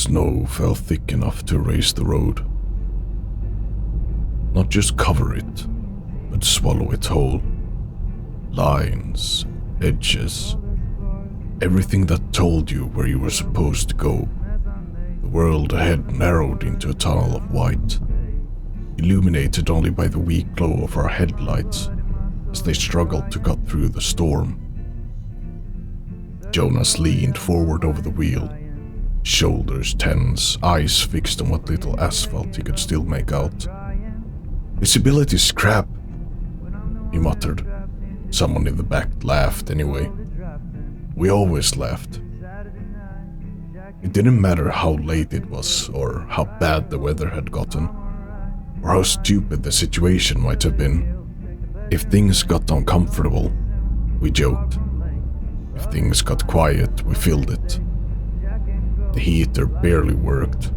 snow fell thick enough to erase the road. Not just cover it, but swallow it whole. Lines, edges, everything that told you where you were supposed to go. The world ahead narrowed into a tunnel of white, illuminated only by the weak glow of our headlights as they struggled to cut through the storm. Jonas leaned forward over the wheel, shoulders tense, eyes fixed on what little asphalt he could still make out. "Visibility's crap," he muttered. Someone in the back laughed anyway. We always laughed. It didn't matter how late it was, or how bad the weather had gotten, or how stupid the situation might have been. If things got uncomfortable, we joked. If things got quiet, we filled it. The heater barely worked,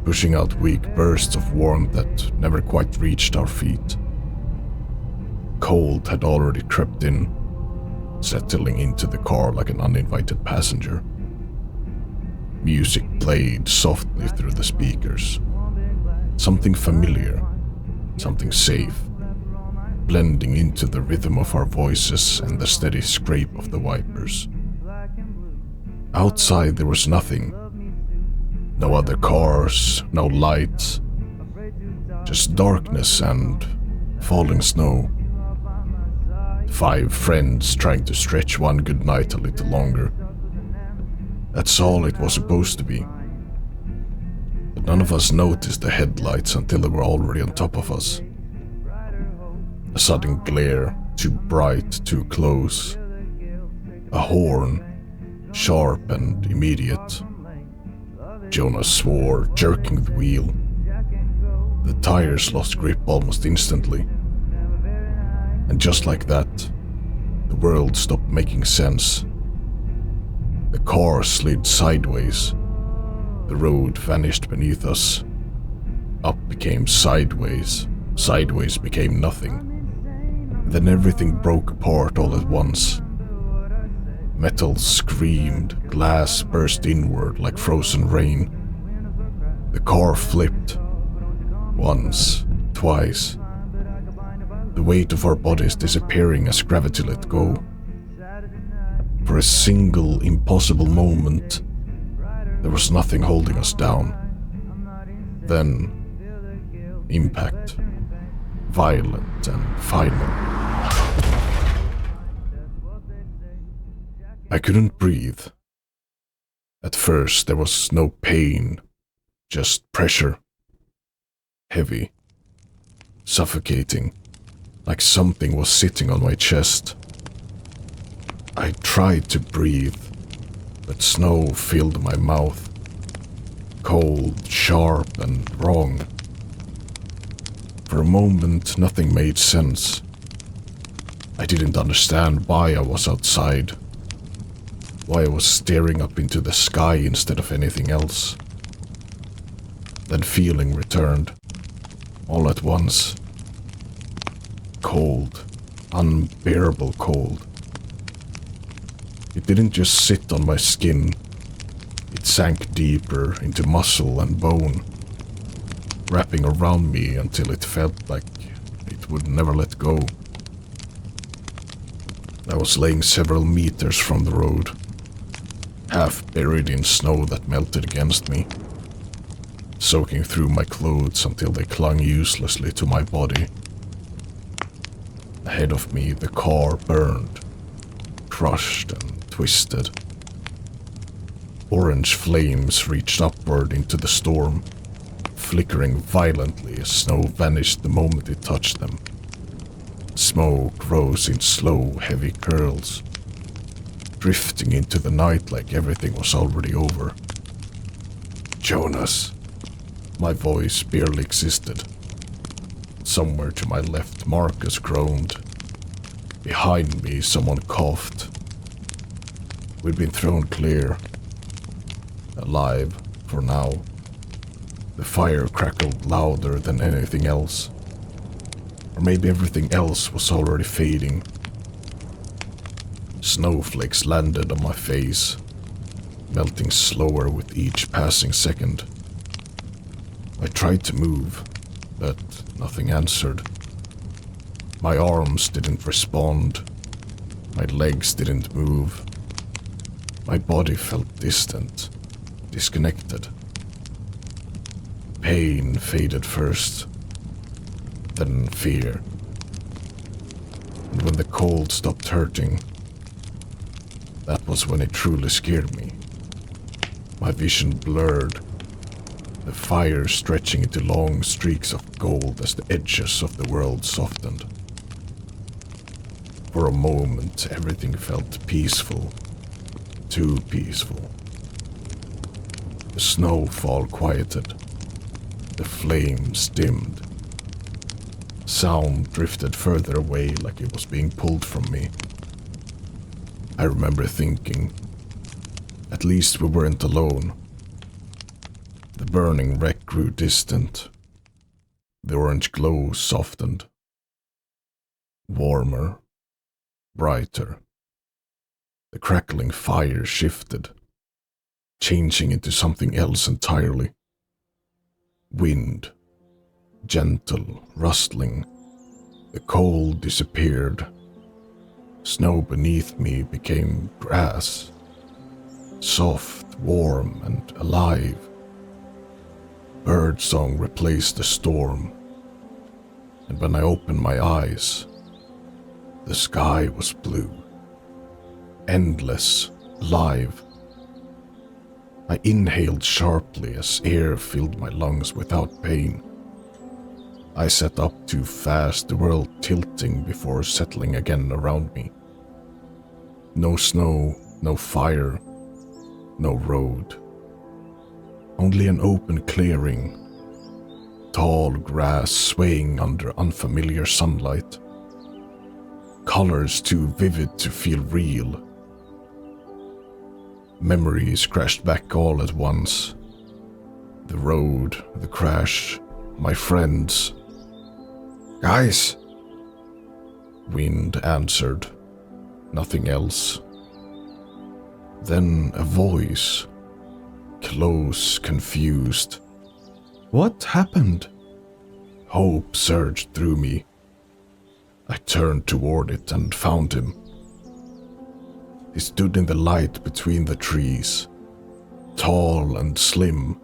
pushing out weak bursts of warmth that never quite reached our feet. Cold had already crept in, settling into the car like an uninvited passenger. Music played softly through the speakers. Something familiar, something safe, blending into the rhythm of our voices and the steady scrape of the wipers. Outside there was nothing. No other cars, no lights, just darkness and falling snow. 5 friends trying to stretch one good night a little longer. That's all it was supposed to be. But none of us noticed the headlights until they were already on top of us. A sudden glare, too bright, too close. A horn, sharp and immediate. Jonas swore, jerking the wheel. The tires lost grip almost instantly. And just like that, the world stopped making sense. The car slid sideways. The road vanished beneath us. Up became sideways. Sideways became nothing. Then everything broke apart all at once. Metal screamed, glass burst inward like frozen rain. The car flipped. Once, twice. The weight of our bodies disappearing as gravity let go. For a single impossible moment, there was nothing holding us down. Then, impact. Violent and final. I couldn't breathe. At first there was no pain, just pressure. Heavy. Suffocating. Like something was sitting on my chest. I tried to breathe, but snow filled my mouth. Cold, sharp, and wrong. For a moment, nothing made sense. I didn't understand why I was outside. Why I was staring up into the sky instead of anything else. Then feeling returned, all at once. Cold, unbearable cold. It didn't just sit on my skin. It sank deeper into muscle and bone, wrapping around me until it felt like it would never let go. I was laying several meters from the road, half buried in snow that melted against me, soaking through my clothes until they clung uselessly to my body. Ahead of me, the car burned, crushed and twisted. Orange flames reached upward into the storm, flickering violently as snow vanished the moment it touched them. Smoke rose in slow, heavy curls, drifting into the night like everything was already over. Jonas. My voice barely existed. Somewhere to my left, Marcus groaned. Behind me, someone coughed. We'd been thrown clear. Alive, for now. The fire crackled louder than anything else. Or maybe everything else was already fading. Snowflakes landed on my face. melting slower with each passing second. I tried to move, but nothing answered. My arms didn't respond. My legs didn't move. My body felt distant, disconnected. Pain faded first, then fear. And when the cold stopped hurting, that was when it truly scared me. My vision blurred, the fire stretching into long streaks of gold as the edges of the world softened. For a moment, everything felt peaceful, too peaceful. The snowfall quieted, the flames dimmed. Sound drifted further away like it was being pulled from me. I remember thinking, at least we weren't alone. The burning wreck grew distant. The orange glow softened. Warmer, brighter. The crackling fire shifted, changing into something else entirely. Wind, gentle, rustling. The cold disappeared. Snow beneath me became grass, soft, warm, and alive. Birdsong replaced the storm, and when I opened my eyes, the sky was blue, endless, alive. I inhaled sharply as air filled my lungs without pain. I sat up too fast, the world tilting before settling again around me. No snow, no fire, no road. Only an open clearing, tall grass swaying under unfamiliar sunlight. Colors too vivid to feel real. Memories crashed back all at once. The road, the crash, my friends. "Guys!" Wind answered. Nothing else. Then a voice. Close, confused. "What happened?" Hope surged through me. I turned toward it and found him. He stood in the light between the trees, tall and slim,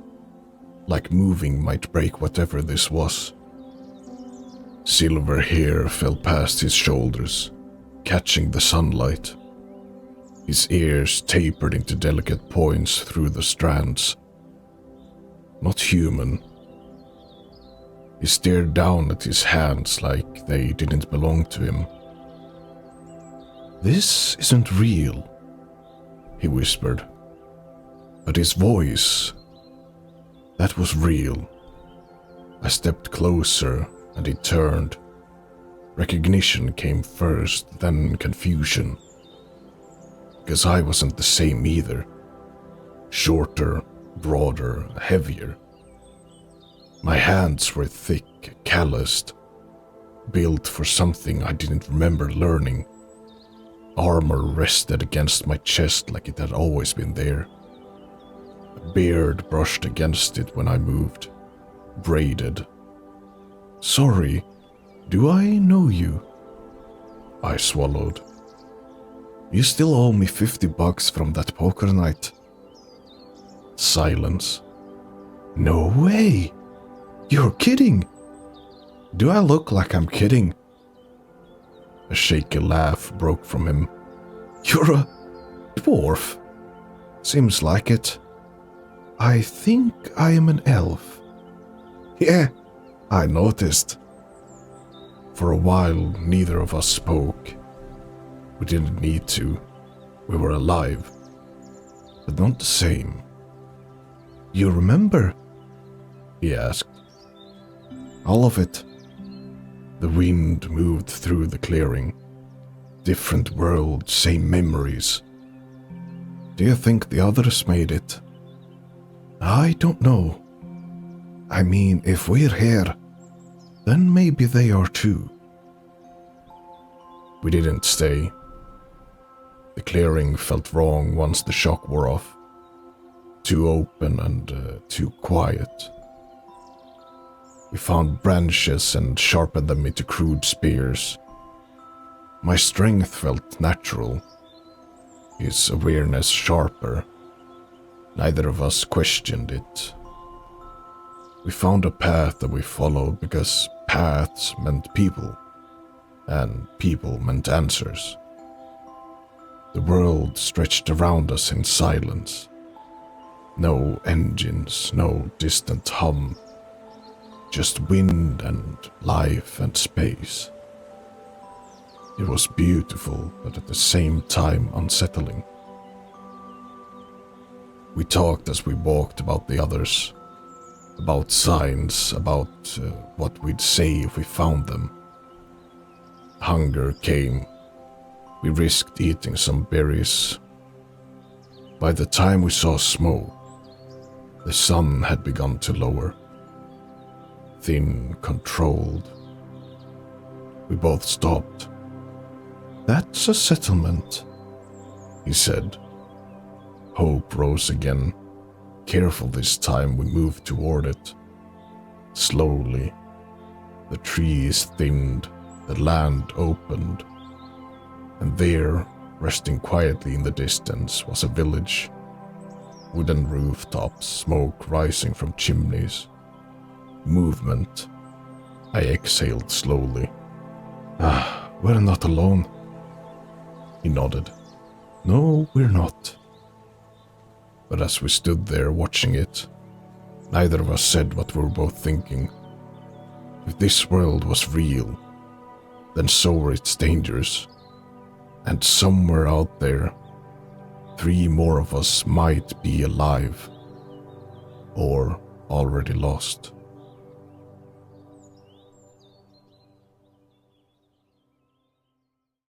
like moving might break whatever this was. Silver hair fell past his shoulders, catching the sunlight. His ears tapered into delicate points through the strands. Not human. He stared down at his hands like they didn't belong to him. "This isn't real," he whispered. But his voice, that was real. I stepped closer and he turned. Recognition came first, then confusion. Because I wasn't the same either. Shorter, broader, heavier. My hands were thick, calloused, built for something I didn't remember learning. Armor rested against my chest like it had always been there. A beard brushed against it when I moved, braided. "Sorry, do I know you?" I swallowed. "You still owe me $50 from that poker night." Silence. "No way! You're kidding! Do I look like I'm kidding?" A shaky laugh broke from him. "You're a dwarf." "Seems like it." "I think I am an elf." "Yeah, I noticed." For a while, neither of us spoke. We didn't need to. We were alive. But not the same. "You remember?" he asked. "All of it." The wind moved through the clearing. Different world, same memories. "Do you think the others made it?" "I don't know. I mean, if we're here, then maybe they are too." We didn't stay. The clearing felt wrong once the shock wore off. too open and too quiet. We found branches and sharpened them into crude spears. My strength felt natural, his awareness sharper. Neither of us questioned it. We found a path that we followed because paths meant people, and people meant answers. The world stretched around us in silence. No engines, no distant hum, just wind and life and space. It was beautiful, but at the same time unsettling. We talked as we walked about the others, about signs, about what we'd say if we found them. Hunger came. We risked eating some berries. By the time we saw smoke, the sun had begun to lower. Thin, controlled. We both stopped. "That's a settlement," he said. Hope rose again. Careful this time, we moved toward it. Slowly. The trees thinned, the land opened. And there, resting quietly in the distance, was a village. Wooden rooftops, smoke rising from chimneys. Movement. I exhaled slowly. We're not alone." He nodded. "No, we're not." But as we stood there watching it, neither of us said what we were both thinking. If this world was real, then so were its dangers. And somewhere out there, 3 more of us might be alive, or already lost.